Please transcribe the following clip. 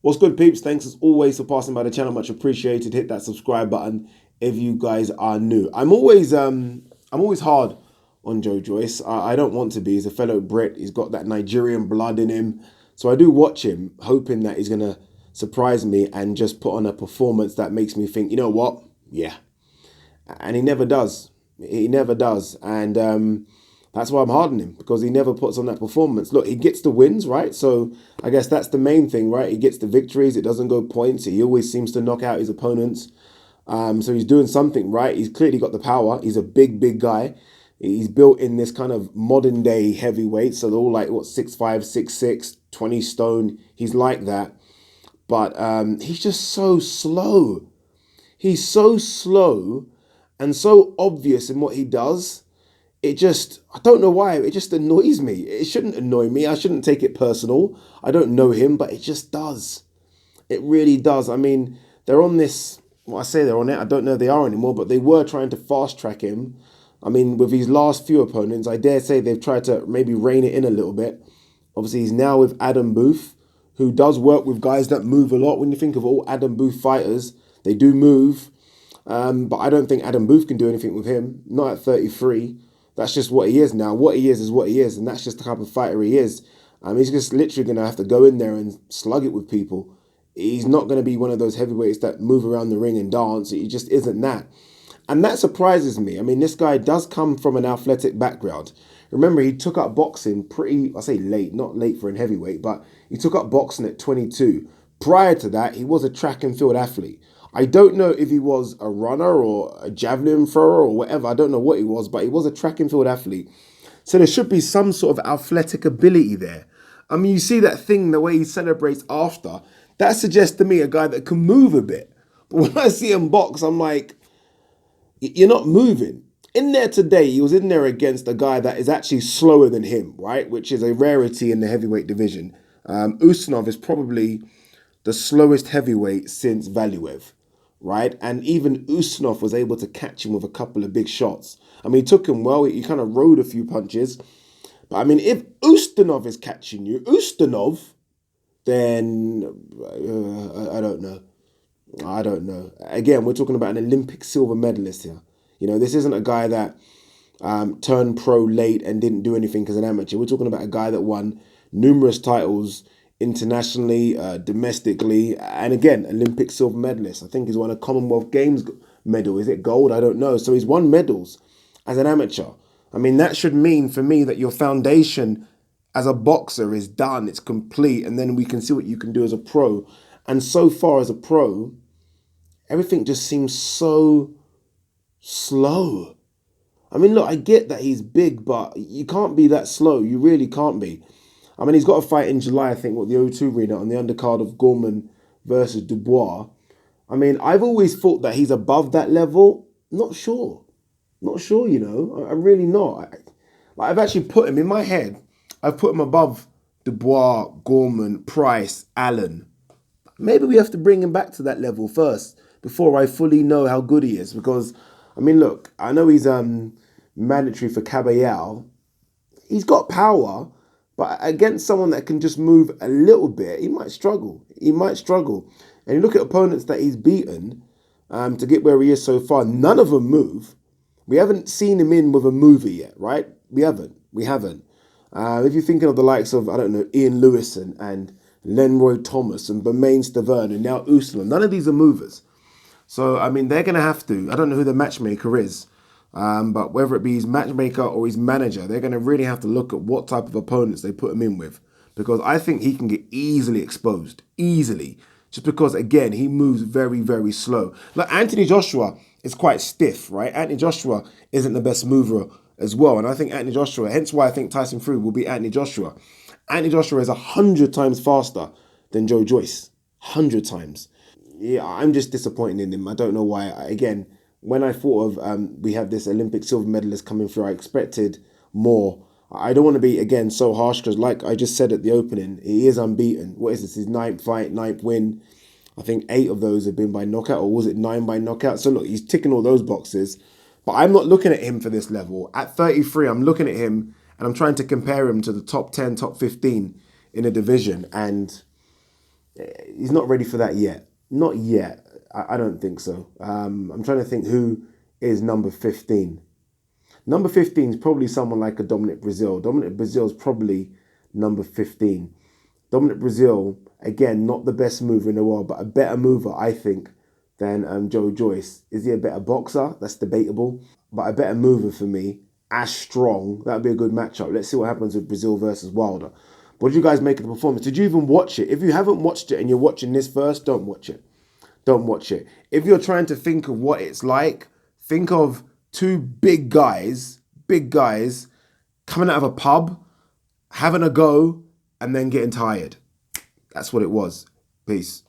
What's good, peeps? Thanks as always for passing by the channel. Much appreciated. Hit that subscribe button if you guys are new. I'm always hard on Joyce. I don't want to be. He's a fellow Brit. He's got that Nigerian blood in him. So I do watch him, hoping that he's gonna surprise me and just put on a performance that makes me think, you know what? Yeah. And he never does. He never does. And that's why I'm hard on him, because he never puts on that performance. Look, he gets the wins, right? So I guess that's the main thing, right? He gets the victories. It doesn't go points. He always seems to knock out his opponents. So he's doing something right. He's clearly got the power. He's a big guy. He's built in this kind of modern day heavyweight. So they're all like, what, 6'5", 6'6", 20 stone. He's like that. But he's just so slow. He's so slow and so obvious in what he does. I don't know why, it just annoys me. It shouldn't annoy me. I shouldn't take it personal. I don't know him, but it just does. It really does. I mean, they're on this, well, I say they're on it, I don't know if they are anymore, but they were trying to fast track him. I mean, with his last few opponents, I dare say they've tried to maybe rein it in a little bit. Obviously, he's now with Adam Booth, who does work with guys that move a lot. When you think of all Adam Booth fighters, they do move. But I don't think Adam Booth can do anything with him, not at 33. That's just what he is now. What he is what he is, and that's just the type of fighter he is. He's just literally going to have to go in there and slug it with people. He's not going to be one of those heavyweights that move around the ring and dance. He just isn't that. And that surprises me. I mean, this guy does come from an athletic background. Remember, he took up boxing I say late, not late for a heavyweight, but he took up boxing at 22. Prior to that, he was a track and field athlete. I don't know if he was a runner or a javelin thrower or whatever. I don't know what he was, but he was a track and field athlete. So there should be some sort of athletic ability there. I mean, you see that thing, the way he celebrates after, that suggests to me a guy that can move a bit. But when I see him box, I'm like, you're not moving. In there today, he was in there against a guy that is actually slower than him, right? Which is a rarity in the heavyweight division. Ustinov is probably the slowest heavyweight since Valuev, right? And even Ustinov was able to catch him with a couple of big shots. I mean, he took him well. He kind of rode a few punches. But I mean, if Ustinov is catching you, then I don't know. I don't know. Again, we're talking about an Olympic silver medalist here. You know, this isn't a guy that turned pro late and didn't do anything as an amateur. We're talking about a guy that won numerous titles internationally, domestically, and again, Olympic silver medalist. I think he's won a Commonwealth Games medal. Is it gold? I don't know. So he's won medals as an amateur. I mean, that should mean for me that your foundation as a boxer is done. It's complete. And then we can see what you can do as a pro. And so far as a pro, everything just seems so slow. I mean, look, I get that he's big, but you can't be that slow. You really can't be. I mean, he's got a fight in July, I think, with the O2 Arena on the undercard of Gorman versus Dubois. I mean, I've always thought that he's above that level. Not sure. Not sure, you know. I'm really not. I've actually put him in my head. I've put him above Dubois, Gorman, Price, Allen. Maybe we have to bring him back to that level first before I fully know how good he is. Because, I mean, look, I know he's mandatory for Caballero. He's got power. But against someone that can just move a little bit, he might struggle. He might struggle. And you look at opponents that he's beaten to get where he is so far, none of them move. We haven't seen him in with a mover yet, right? We haven't. If you're thinking of the likes of, I don't know, Ian Lewison and Lenroy Thomas and Bermain Stavern and now Uslan, none of these are movers. So, I mean, they're going to have to, I don't know who the matchmaker is, but whether it be his matchmaker or his manager, they're going to really have to look at what type of opponents they put him in with. Because I think he can get easily exposed. Easily. Just because, again, he moves very slow. Like Anthony Joshua is quite stiff, right? Anthony Joshua isn't the best mover as well. And I think Anthony Joshua, hence why I think Tyson Fury will be Anthony Joshua. Anthony Joshua is 100 times faster than Joyce. 100 times. Yeah, I'm just disappointed in him. I don't know why. Again, when I thought of we have this Olympic silver medalist coming through, I expected more. I don't want to be, again, so harsh because like I just said at the opening, he is unbeaten. What is this? His ninth fight, ninth win. I think 8 of those have been by knockout, or was it 9 by knockout? So look, he's ticking all those boxes. But I'm not looking at him for this level. At 33, I'm looking at him and I'm trying to compare him to the top 10, top 15 in a division. And He's not ready for that yet. Not yet. I don't think so. I'm trying to think who is number 15. Number 15 is probably someone like a Dominic Brazil. Dominic Brazil is probably number 15. Dominic Brazil, again, not the best mover in the world, but a better mover, I think, than Joe Joyce. Is he a better boxer? That's debatable. But a better mover for me, as strong. That would be a good matchup. Let's see what happens with Brazil versus Wilder. What did you guys make of the performance? Did you even watch it? If you haven't watched it and you're watching this first, don't watch it. Don't watch it. If you're trying to think of what it's like, think of two big guys coming out of a pub, having a go, and then getting tired. That's what it was. Peace.